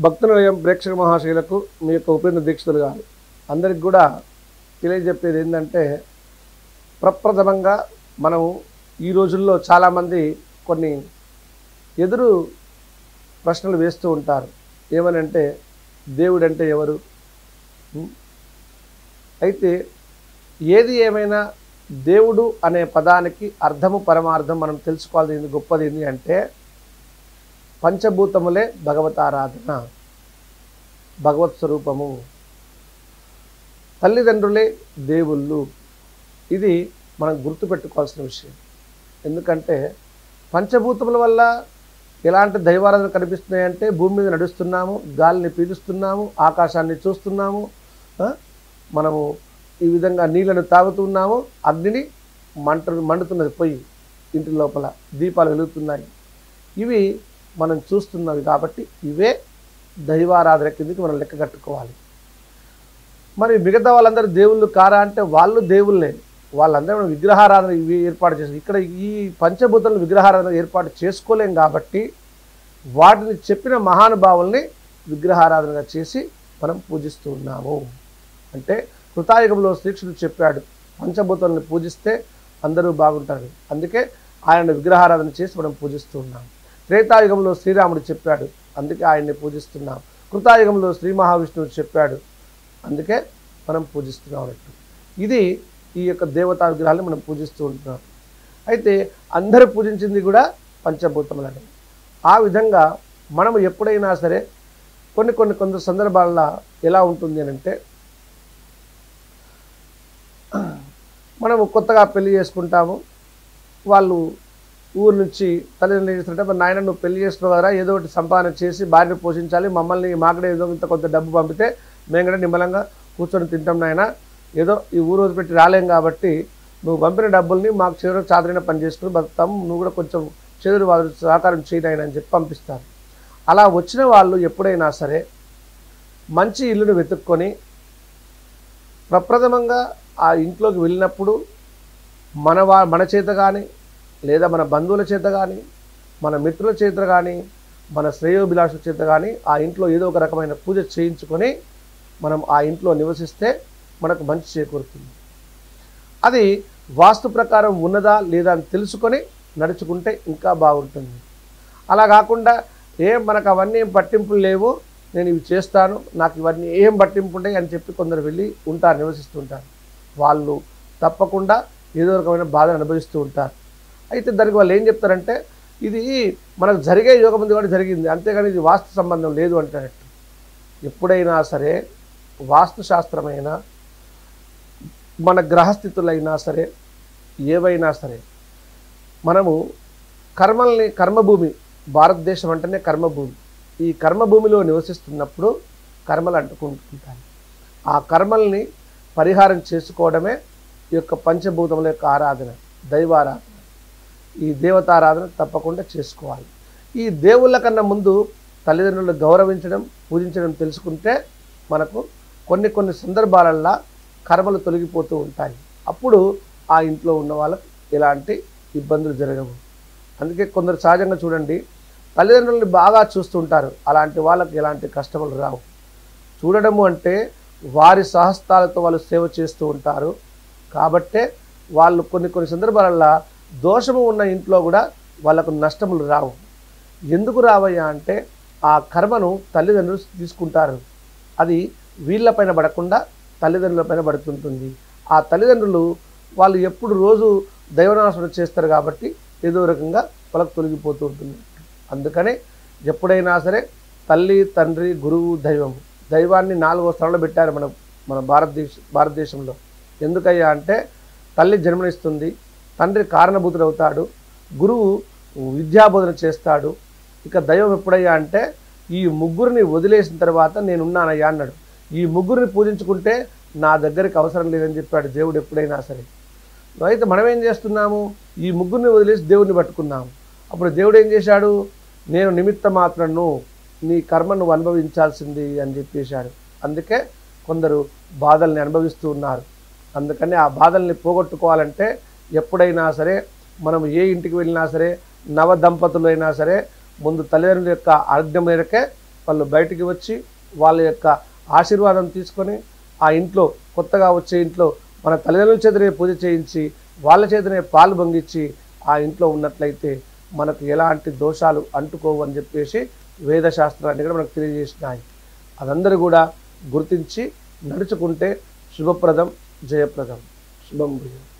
భక్త నిలయం ప్రేక్షక మహాశయులకు మీ యొక్క ఉపేంద్ర దీక్షితులు గారు అందరికి కూడా తెలియజెప్పేది ఏంటంటే, ప్రప్రథమంగా మనం ఈ రోజుల్లో చాలామంది కొన్ని ఎదురు ప్రశ్నలు వేస్తూ ఉంటారు. ఏమనంటే, దేవుడంటే ఎవరు? అయితే ఏది ఏమైనా దేవుడు అనే పదానికి అర్థము పరమార్థం మనం తెలుసుకోవాల్సింది గొప్పది ఏంటి అంటే, పంచభూతములే భగవతారాధన, భగవత్ స్వరూపము, తల్లిదండ్రులే దేవుళ్ళు. ఇది మనం గుర్తుపెట్టుకోవాల్సిన విషయం. ఎందుకంటే పంచభూతముల వల్ల ఎలాంటి దైవారాధన కనిపిస్తున్నాయంటే, భూమి మీద నడుస్తున్నాము, గాలిని పీలుస్తున్నాము, ఆకాశాన్ని చూస్తున్నాము, మనము ఈ విధంగా నీళ్ళను తాగుతున్నాము, అగ్నిని మండుతున్నది పొయ్యి, ఇంటి లోపల దీపాలు వెలుగుతున్నాయి. ఇవి మనం చూస్తున్నవి కాబట్టి ఇవే దైవారాధన కిందకి మనం లెక్క కట్టుకోవాలి. మరి మిగతా వాళ్ళందరూ దేవుళ్ళు కారా అంటే, వాళ్ళు దేవుళ్ళే. వాళ్ళందరూ మనం విగ్రహారాధన ఇవి ఏర్పాటు చేసి, ఇక్కడ ఈ పంచభూతాలను విగ్రహారాధన ఏర్పాటు చేసుకోలేం కాబట్టి వాటిని చెప్పిన మహానుభావుల్ని విగ్రహారాధనగా చేసి మనం పూజిస్తూ ఉన్నాము. అంటే కృతాయుగంలో శ్రీకృష్ణుడు చెప్పాడు, పంచభూతాలను పూజిస్తే అందరూ బాగుంటారు. అందుకే ఆయన విగ్రహారాధన చేసి మనం పూజిస్తూ ఉన్నాం. త్రేతాయుగంలో శ్రీరాముడు చెప్పాడు, అందుకే ఆయన్ని పూజిస్తున్నాం. కృతాయుగంలో శ్రీ మహావిష్ణువు చెప్పాడు, అందుకే మనం పూజిస్తున్నాం అన్నట్టు. ఇది ఈ యొక్క దేవతా విగ్రహాలను మనం పూజిస్తూ ఉంటున్నాం. అయితే అందరూ పూజించింది కూడా పంచభూతములని. ఆ విధంగా మనం ఎప్పుడైనా సరే కొంత సందర్భాల్లో ఎలా ఉంటుంది అని అంటే, మనము కొత్తగా పెళ్లి చేసుకుంటాము, వాళ్ళు ఊరు నుంచి తల్లిదండ్రులు చేస్తుంటే, మరి నాయన నువ్వు పెళ్లి చేసుకున్నావు కదా, ఏదో ఒకటి సంపాదన చేసి భార్యను పోషించాలి, మమ్మల్ని మాకడే ఏదో ఇంత కొంత డబ్బు పంపితే మేము కూడా నిమ్మలంగా కూర్చొని తింటాం నాయన, ఏదో ఈ ఊరు వదిలిపెట్టి రాలేం కాబట్టి నువ్వు పంపిన డబ్బుల్ని మాకు చెదురు చాదరైన పని చేసుకుని బతుకుతాము, నువ్వు కూడా కొంచెం చెదురు వాళ్ళు సహకారం చేయనాయన అని చెప్పి పంపిస్తారు. అలా వచ్చిన వాళ్ళు ఎప్పుడైనా సరే మంచి ఇల్లును వెతుక్కొని ప్రప్రథమంగా ఆ ఇంట్లోకి వెళ్ళినప్పుడు మన చేత కానీ, లేదా మన బంధువుల చేత కానీ, మన మిత్రుల చేత కానీ, మన శ్రేయోభిలాషుల చేత కానీ ఆ ఇంట్లో ఏదో ఒక రకమైన పూజ చేయించుకొని మనం ఆ ఇంట్లో నివసిస్తే మనకు మంచి చేకూరుతుంది. అది వాస్తు ప్రకారం ఉన్నదా లేదా అని తెలుసుకొని నడుచుకుంటే ఇంకా బాగుంటుంది. అలా కాకుండా మనకు అవన్నీ ఏం పట్టింపులు లేవు, నేను ఇవి చేస్తాను, నాకు ఇవన్నీ ఏం పట్టింపు ఉంటాయి అని చెప్పి కొందరు వెళ్ళి ఉంటారు, నివసిస్తుంటారు. వాళ్ళు తప్పకుండా ఏదో రకమైన బాధను అనుభవిస్తూ ఉంటారు. అయితే దానికి వాళ్ళు ఏం చెప్తారంటే, ఇది మనకు జరిగే యోగం ఉంది కాబట్టి జరిగింది, అంతేగాని ఇది వాస్తు సంబంధం లేదు అంటారట. ఎప్పుడైనా సరే వాస్తుశాస్త్రమైన, మన గ్రహస్థితులైనా సరే, ఏవైనా సరే, మనము కర్మభూమి, భారతదేశం అంటేనే కర్మభూమి. ఈ కర్మభూమిలో నివసిస్తున్నప్పుడు కర్మలు అంటుకుంటుంటాయి. ఆ కర్మల్ని పరిహారం చేసుకోవడమే ఈ యొక్క పంచభూతముల యొక్క ఆరాధన, దైవారాధన, ఈ దేవతారాధన తప్పకుండా చేసుకోవాలి. ఈ దేవుళ్ళ కన్నా ముందు తల్లిదండ్రులను గౌరవించడం, పూజించడం తెలుసుకుంటే మనకు కొన్ని సందర్భాలల్లో కర్మలు తొలగిపోతూ ఉంటాయి. అప్పుడు ఆ ఇంట్లో ఉన్న వాళ్ళకు ఎలాంటి ఇబ్బందులు జరగవు. అందుకే కొందరు సహజంగా చూడండి, తల్లిదండ్రులని బాగా చూస్తుంటారు, అలాంటి వాళ్ళకి ఎలాంటి కష్టములు రావు. చూడడము అంటే వారి సహస్తాలతో వాళ్ళు సేవ చేస్తూ ఉంటారు కాబట్టే వాళ్ళు కొన్ని సందర్భాలలో దోషము ఉన్న ఇంట్లో కూడా వాళ్ళకు నష్టములు రావు. ఎందుకు రావయ్యా అంటే, ఆ కర్మను తల్లిదండ్రులు తీసుకుంటారు, అది వీళ్ళపైన పడకుండా తల్లిదండ్రులపైన పడుతుంటుంది. ఆ తల్లిదండ్రులు వాళ్ళు ఎప్పుడు రోజు దైవనాశనం చేస్తారు కాబట్టి ఏదో రకంగా వాళ్ళకు తొలగిపోతూ ఉంటుంది. అందుకనే ఎప్పుడైనా సరే తల్లి, తండ్రి, గురువు, దైవాన్ని 4వ స్థానంలో పెట్టారు మన భారతదేశంలో. ఎందుకయ్యా అంటే, తల్లి జన్మనిస్తుంది, తండ్రి కారణభూతుడు అవుతాడు, గురువు విద్యాబోధన చేస్తాడు, ఇక దైవం ఎప్పుడయ్యా అంటే ఈ ముగ్గురిని వదిలేసిన తర్వాత నేనున్నానయ్యా అన్నాడు. ఈ ముగ్గురిని పూజించుకుంటే నా దగ్గరికి అవసరం లేదని చెప్పాడు దేవుడు ఎప్పుడైనా సరే. అయితే మనం ఏం చేస్తున్నాము, ఈ ముగ్గురిని వదిలేసి దేవుడిని పట్టుకున్నాము. అప్పుడు దేవుడు ఏం చేశాడు, నేను నిమిత్త మాత్రను, నీ కర్మ నువ్వు అనుభవించాల్సింది అని చెప్పేశాడు. అందుకే కొందరు బాధల్ని అనుభవిస్తూ ఉన్నారు. అందుకని ఆ బాధల్ని పోగొట్టుకోవాలంటే ఎప్పుడైనా సరే మనం ఏ ఇంటికి వెళ్ళినా సరే, నవ దంపతులు అయినా సరే, ముందు తల్లిదండ్రుల యొక్క ఆజ్ఞ మేరకే వాళ్ళు బయటికి వచ్చి వాళ్ళ యొక్క ఆశీర్వాదం తీసుకొని ఆ ఇంట్లో కొత్తగా వచ్చే ఇంట్లో మన తల్లిదండ్రుల చేతనే పూజ చేయించి వాళ్ళ చేతనే పాలు పొంగిచ్చి ఆ ఇంట్లో ఉన్నట్లయితే మనకు ఎలాంటి దోషాలు అంటుకోవు అని చెప్పేసి వేదశాస్త్రాన్ని కూడా మనకు తెలియజేసినాయి. అదందరూ కూడా గుర్తించి నడుచుకుంటే శుభప్రదం, జయప్రదం. శుభం భూయాత్.